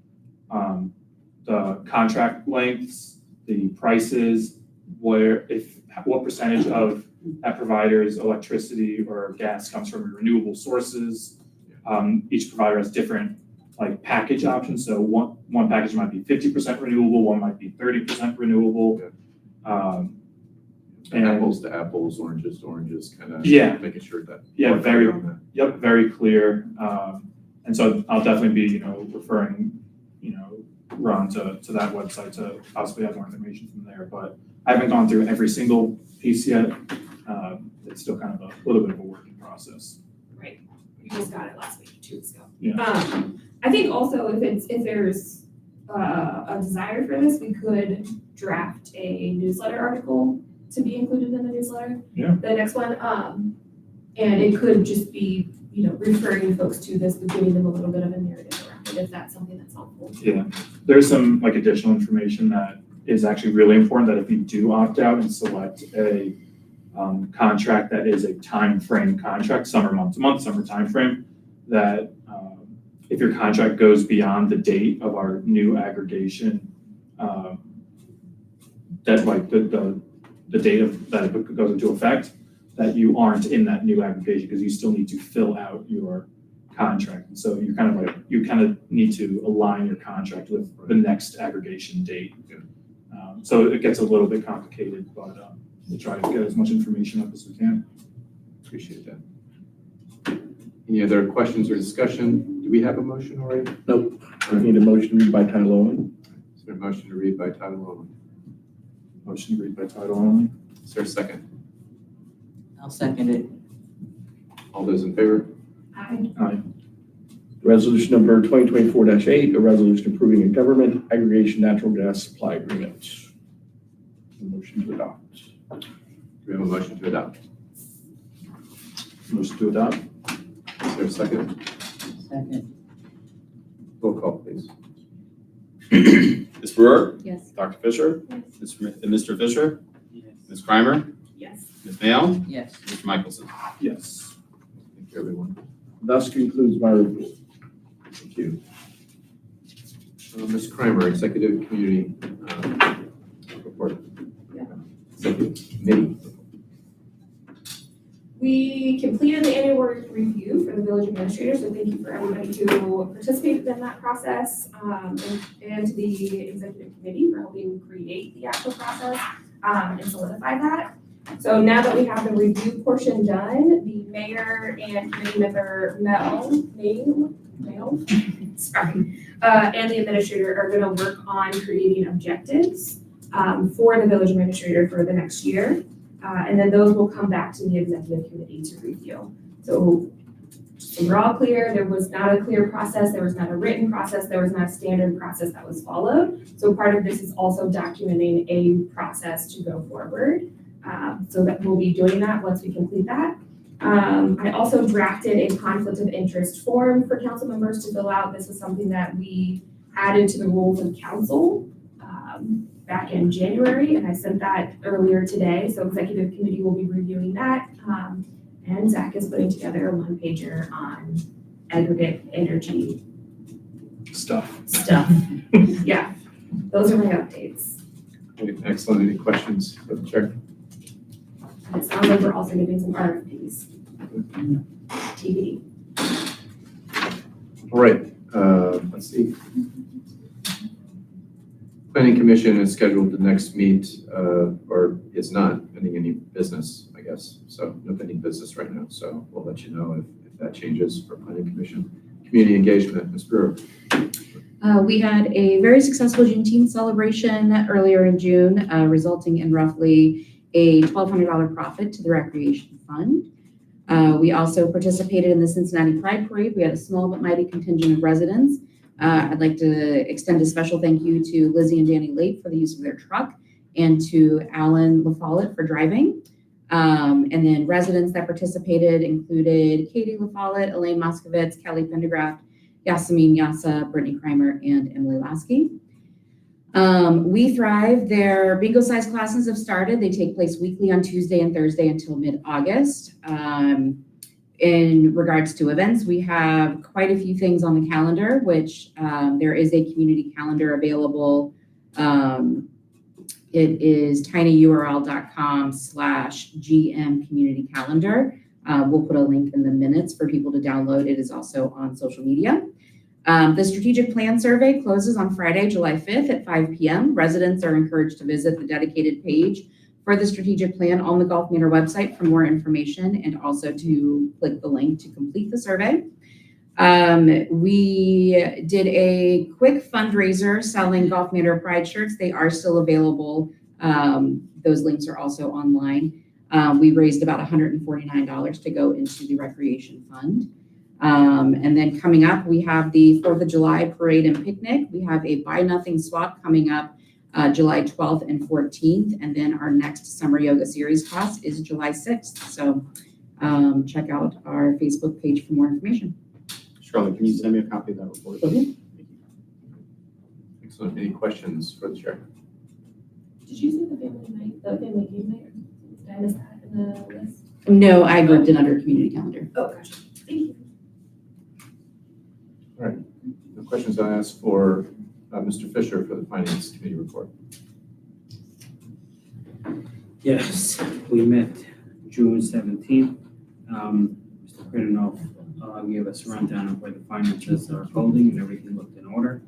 the contract lengths, the prices, what percentage of that provider's electricity or gas comes from renewable sources. Each provider has different like package options. So one package might be 50% renewable, one might be 30% renewable. And Apples to apples, oranges to oranges, kind of. Yeah. Making sure that. Yeah, very- on that. Yep, very clear. And so I'll definitely be, referring, Ron to that website to possibly have more information from there. But I haven't gone through every single piece yet. It's still kind of a little bit of a working process. Right, we just got it last week, 2 weeks ago. Yeah. I think also if there's a desire for this, we could draft a newsletter article to be included in the newsletter. Yeah. The next one, and it could just be, referring folks to this, but giving them a little bit of a narrative around it, if that's something that's helpful. Yeah, there's some like additional information that is actually really important that if you do opt out and select a contract that is a time frame contract, summer month to month, summer time frame, that if your contract goes beyond the date of our new aggregation, that like the date of that it goes into effect, that you aren't in that new aggregation because you still need to fill out your contract. And so you kind of need to align your contract with the next aggregation date. So it gets a little bit complicated, but we'll try to get as much information up as we can. Appreciate that. Any other questions or discussion? Do we have a motion already? Nope. I need a motion to read by title only. Is there a motion to read by title only? Motion to read by title only. Is there a second? I'll second it. All those in favor? Aye. Resolution number 2024-8, a resolution approving a government aggregation natural gas supply agreement. A motion to adopt. Do we have a motion to adopt? Motion to adopt. Is there a second? Second. Roll call, please. Ms. Brewer? Yes. Dr. Fisher? Yes. Mr. Fisher? Yes. Ms. Kramer? Yes. Ms. Mayo? Yes. Mr. Michelson? Yes. Thank you, everyone. Thus concludes my report. Thank you. Ms. Kramer, Executive Community Report. Yeah. Executive Committee. We completed the annual review for the village administrator, so thank you for everybody who participated in that process, and to the executive committee for helping create the actual process, and solidify that. So now that we have the review portion done, the mayor and committee member and the administrator are gonna work on creating objectives, for the village administrator for the next year. And then those will come back to the executive committee to review. So we're all clear, there was not a clear process, there was not a written process, there was not a standard process that was followed. So part of this is also documenting a process to go forward. So that we'll be doing that once we complete that. I also drafted a conflict of interest form for council members to fill out. This is something that we added to the rules of council back in January, and I sent that earlier today. So executive committee will be reviewing that. And Zach is putting together a one-pager on aggregate energy Stuff. stuff. Yeah, those are my updates. Excellent. Any questions for the chair? It sounds like we're also getting some RFPs. TBD. All right, let's see. Planning Commission is scheduled to next meet, or is not, pending any business, I guess. So no pending business right now, so we'll let you know if that changes for Planning Commission. Community engagement, Ms. Brewer. We had a very successful Juneteenth celebration earlier in June, resulting in roughly a $1,200 profit to the Recreation Fund. We also participated in the Cincinnati Pride Parade. We had a small but mighty contingent of residents. I'd like to extend a special thank you to Lizzie and Danny Lake for the use of their truck, and to Alan LaFollette for driving. And then residents that participated included Katie LaFollette, Elaine Moskovitz, Kelly Pendergraft, Yasemin Yasa, Brittany Kramer, and Emily Lasky. We Thrive, their bingo size classes have started. They take place weekly on Tuesday and Thursday until mid-August. In regards to events, we have quite a few things on the calendar, which there is a community calendar available. It is tinyurl.com/GM community calendar. We'll put a link in the minutes for people to download. It is also on social media. The strategic plan survey closes on Friday, July 5th at 5 p.m. Residents are encouraged to visit the dedicated page for the strategic plan on the Gulf Manor website for more information and also to click the link to complete the survey. We did a quick fundraiser selling Gulf Manor Pride shirts. They are still available. Those links are also online. We raised about $149 to go into the recreation fund. And then coming up, we have the 4th of July parade and picnic. We have a Buy Nothing Swap coming up July 12th and 14th. And then our next summer yoga series class is July 6th. So check out our Facebook page for more information. Charlotte, can you send me a copy of that report? Okay. Excellent. Any questions for the chair? Did you see the family game night? Did I miss that in the list? No, I grouped it under community calendar. Oh, gotcha. Thank you. The questions I asked for Mr. Fisher for the Finance Committee report. Yes, we met June 17th. Mr. Kritinoff gave us a rundown of where the finances are holding and everything looked in order.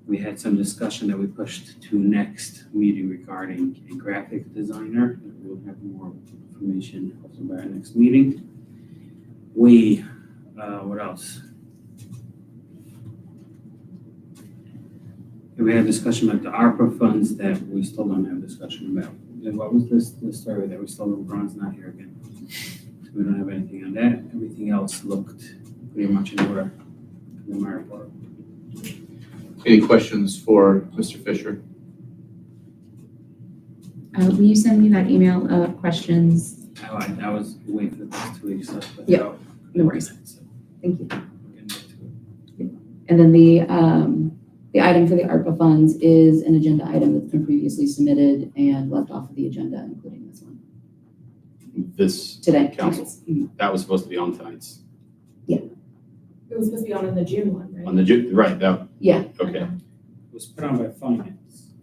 We had some discussion that we pushed to next meeting regarding a graphic designer. We'll have more information also by our next meeting. What else? We had a discussion about the ARPA funds that we still don't have discussion about. And what was this story that we still don't, Ron's not here again. So we don't have anything on that. Everything else looked pretty much in order in my report. Any questions for Mr. Fisher? Will you send me that email of questions? I was waiting for the past 2 weeks. Yeah, no worries. So Thank you. we're getting back to it. And then the item for the ARPA funds is an agenda item that's been previously submitted and left off of the agenda, including this one This today. council, Mhm. that was supposed to be on tonight's, It was supposed to be on in the June one, right? on the, right, that, Yeah. okay. It was put on by finance.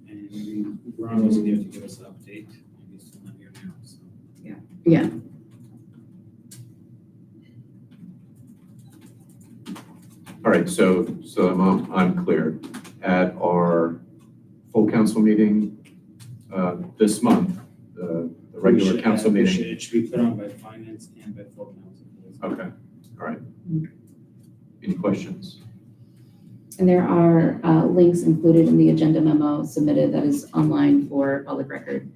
And Ron wasn't here to give us an update. He's still not here now, so. Yeah. All right, so I'm clear. At our full council meeting this month, the regular council meeting. It should be put on by finance and by full council. Okay, all right. Any questions? And there are links included in the agenda memo submitted that is online for public record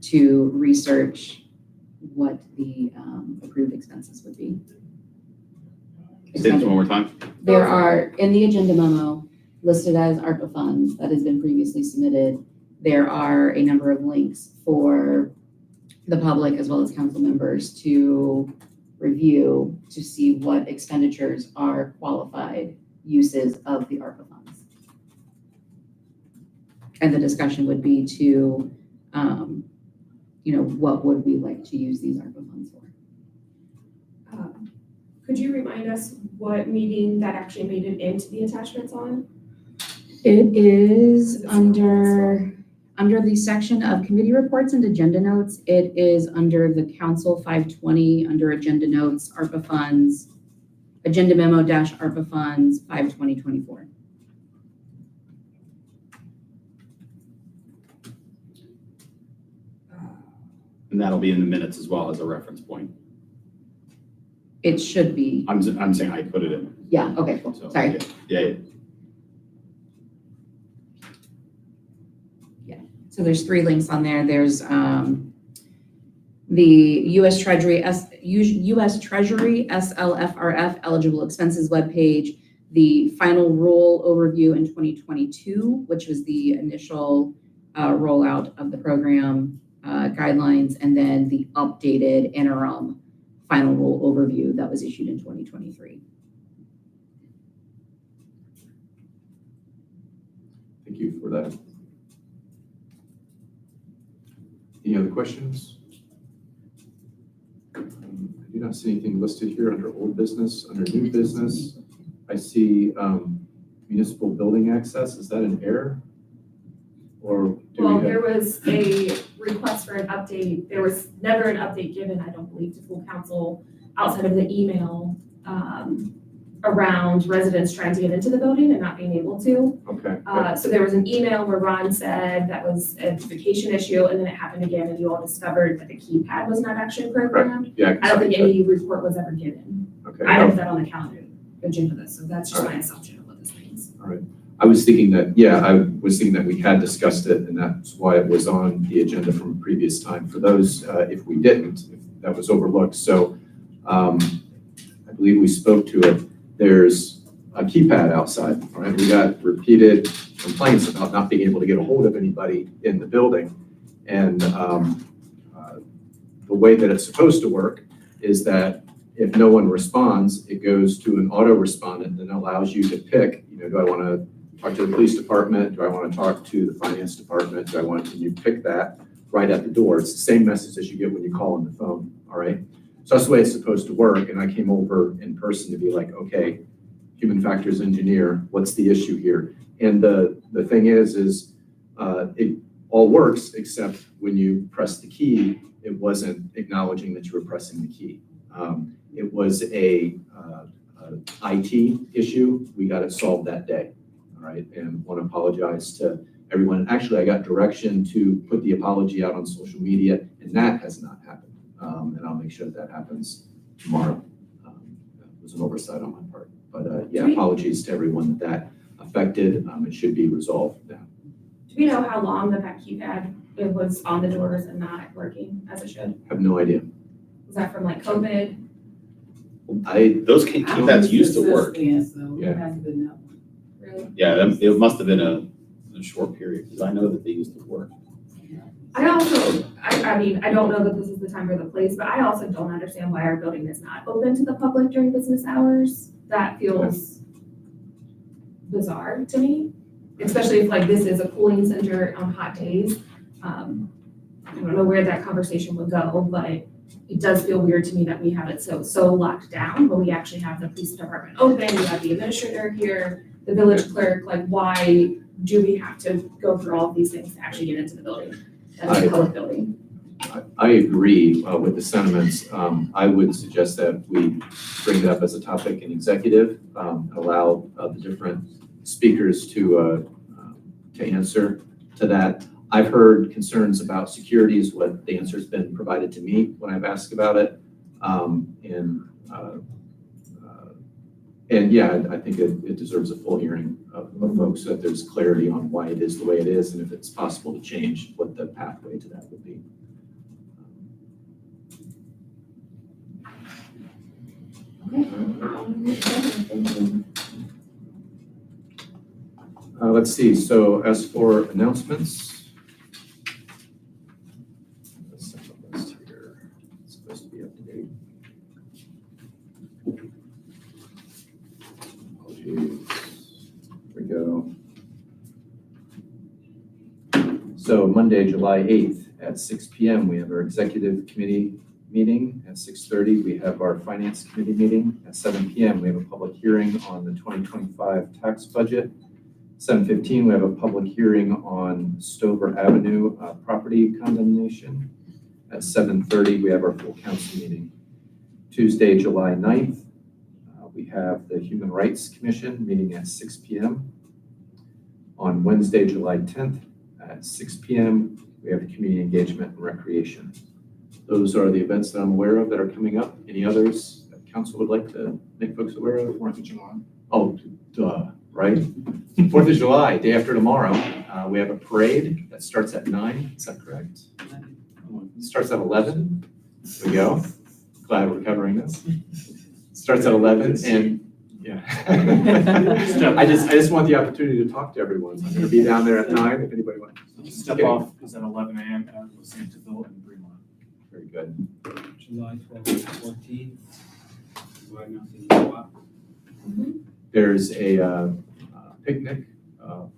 to research what the approved expenses would be. Say this one more time. There are, in the agenda memo, listed as ARPA funds that has been previously submitted, there are a number of links for the public as well as council members to review to see what expenditures are qualified uses of the ARPA funds. And the discussion would be to, what would we like to use these ARPA funds for? Could you remind us what meeting that actually made it into the attachments on? It is under the section of committee reports and agenda notes. It is under the council 520, under agenda notes, ARPA funds, agenda memo dash ARPA funds 52024. And that'll be in the minutes as well as a reference point. It should be, I'm saying I put it in. yeah, okay, cool, So, sorry. Yeah. So there's 3 links on there. There's the U.S. Treasury SLFRF eligible expenses webpage, the final rule overview in 2022, which was the initial rollout of the program guidelines, and then the updated interim final rule overview that was issued in 2023. Thank you for that. Any other questions? I do not see anything listed here under old business, under new business. I see municipal building access. Is that an error? Or do Well, we there have? was a request for an update. There was never an update given, I don't believe, to full council outside of the email around residents trying to get into the building and not being able to. Okay. So there was an email where Ron said that was a vacation issue, and then it happened again, and you all discovered that the keypad was not actually programmed. Yeah. I don't think any report was ever given. Okay. I don't have that on the calendar agenda this, so that's just my assumption of what this means. I was thinking that we had discussed it, and that's why it was on the agenda from a previous time. For those, if we didn't, if that was overlooked. So I believe we spoke to it. There's a keypad outside, all right? We got repeated complaints about not being able to get a hold of anybody in the building. And the way that it's supposed to work is that if no one responds, it goes to an auto respondent that allows you to pick, do I want to talk to the police department? Do I want to talk to the finance department? Can you pick that right at the door? It's the same message as you get when you call on the phone, all right? So that's the way it's supposed to work. And I came over in person to be like, okay, human factors engineer, what's the issue here? And the thing is it all works except when you press the key, it wasn't acknowledging that you were pressing the key. It was a IT issue. We got it solved that day, all right? And want to apologize to everyone. Actually, I got direction to put the apology out on social media, and that has not happened. And I'll make sure that happens tomorrow. It was an oversight on my part. But yeah, apologies to everyone that affected. It should be resolved now. Do we know how long that keypad it was on the doors and not working as it should? I have no idea. Was that from like COVID? Those keypads used to work. So Yeah. it hasn't been that one. Really? Yeah, it must have been a short period, because I know that they used to work. I mean, I don't know that this is the time or the place, but I also don't understand why our building is not open to the public during business hours. That feels bizarre to me, especially if like this is a cooling center on hot days. I don't know where that conversation would go, but it does feel weird to me that we have it so locked down, but we actually have the police department open, we have the administrator here, the village clerk, like why do we have to go through all of these things to actually get into the building? That's a public building. I agree with the sentiments. I would suggest that we bring it up as a topic in executive, allow the different speakers to answer to that. I've heard concerns about security is what the answer's been provided to me when I've asked about it. And yeah, I think it deserves a full hearing of folks so that there's clarity on why it is the way it is and if it's possible to change what the pathway to that would be. Let's see, so as for announcements, let's send a list here. It's supposed to be up to date. Apologies. Here we go. So Monday, July 8th at 6 p.m., we have our executive committee meeting. At 6:30, we have our finance committee meeting. At 7 p.m., we have a public hearing on the 2025 tax budget. 7:15, we have a public hearing on Stover Avenue property condemnation. At 7:30, we have our full council meeting. Tuesday, July 9th, we have the Human Rights Commission meeting at 6 p.m. On Wednesday, July 10th at 6 p.m., we have the community engagement and recreation. Those are the events that I'm aware of that are coming up. Any others that council would like to make folks aware of? 4th of July. Oh, duh, right? 4th of July, day after tomorrow, we have a parade that starts at 9, is that correct? It starts at 11, there we go. Glad we're covering this. Starts at 11 and, yeah. I just want the opportunity to talk to everyone. I'm gonna be down there at 9 if anybody wants. Step off is at 11 a.m. at Santiville and Fremont. Very good. July 12th to 14th. Do I know if you know what? There's a picnic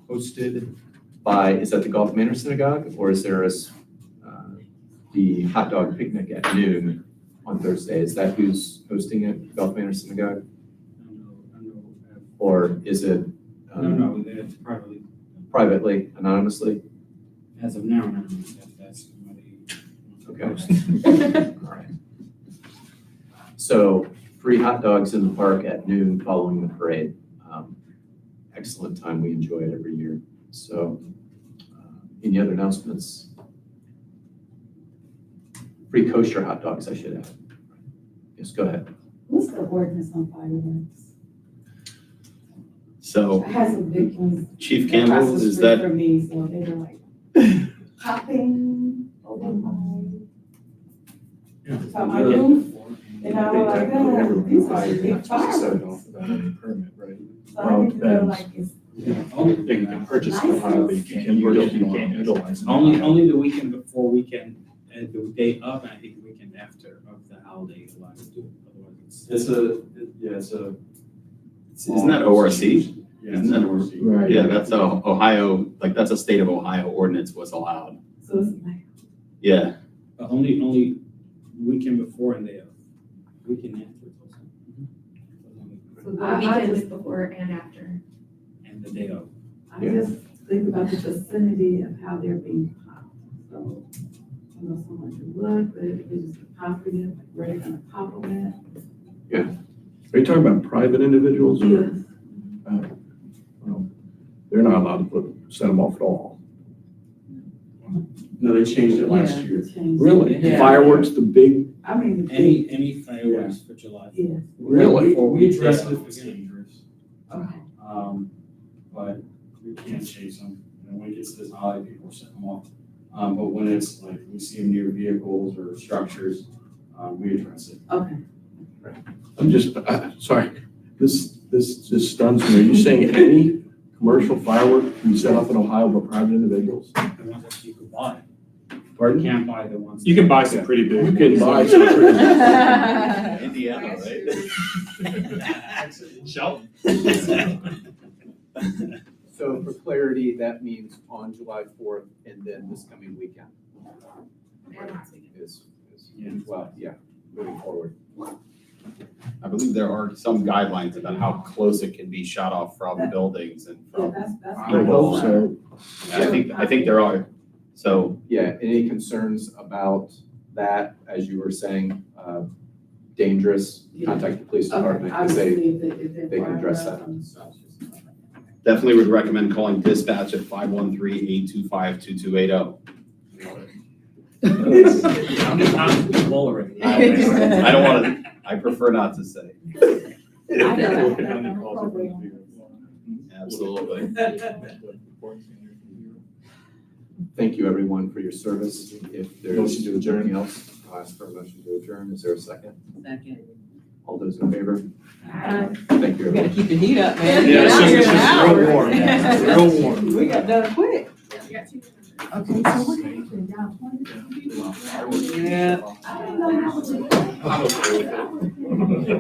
hosted by, is that the Gulf Manor Synagogue? Or is there the hot dog picnic at noon on Thursday? Is that who's hosting it, Gulf Manor Synagogue? I know. Or is it No, it's privately. privately, anonymously? As of now, no, that's somebody. Okay. All right. So free hot dogs in the park at noon following the parade. Excellent time. We enjoy it every year. So, any other announcements? Free kosher hot dogs, I should add. Yes, go ahead. What's the ordinance on fireworks? So I had some big ones. Chief across Campbell, the is street that, from me, so they were like popping over my roof. And I was like, oh, these are big fireworks. Without any permit, right? So I need to feel like it's. They can purchase it, but you can't utilize it. Only the weekend before weekend, and the day of, and I think the weekend after of the holiday is allowed to do it, otherwise it's. isn't that ORC? Yeah, Isn't that ORC. Right. Yeah, that's a Ohio, like that's a state of Ohio ordinance was allowed. So it's like, Yeah, But only weekend before and day of, weekend after it's also. so The I weekend just, before and after. And the day of. I just think about the vicinity of how they're being popped. So, I know so much wood, but it's just popping it, like where they're gonna pop them Are you talking about private individuals at. or? Yes. Well, they're not allowed to set them off at all. No, they changed it last Yeah. year. Change. Really? Yeah. Fireworks, the big, I mean, the big, Any fireworks for July. yeah, really? We addressed it, it's dangerous. okay. But we can't chase them. And when it gets to this holiday, people are setting them off. But when it's like, we see them near vehicles or structures, we address it. Okay. I'm just, sorry, this just stuns me. Are you saying any commercial firework can be set up in Ohio by private individuals? The ones that you could buy. You Pardon? can't buy the ones. You can buy some pretty big. You can buy some pretty. Indiana, right? Shelton. So for clarity, that means on July 4th and then this coming weekend. Is, well, yeah, moving forward. I believe there are some guidelines about how close it can be shot off from buildings and Yeah, from, that's. I hope so. I think there are. So, Yeah, any concerns about that, as you were saying, dangerous, contact the police department, because they can address that. definitely would recommend calling dispatch at 513-825-2280. I'm full already. I don't want to, I prefer not to say. Absolutely. Thank you, everyone, for your service. If there's Motion to adjourn. anything else, I'll ask for a motion to adjourn. Is there a second? Second. All those in favor? Alright. Thank you, We gotta everyone. keep the heat up, man. Yeah, Get it's out just- here it's in just an real hour. warm. It's real warm. We got done quick. Okay, so what happened? Y'all appointed people? Yeah. I didn't know how to. I'm okay with it.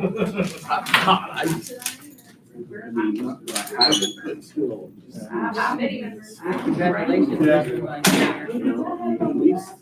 Our committee members. Congratulations, everybody. At least-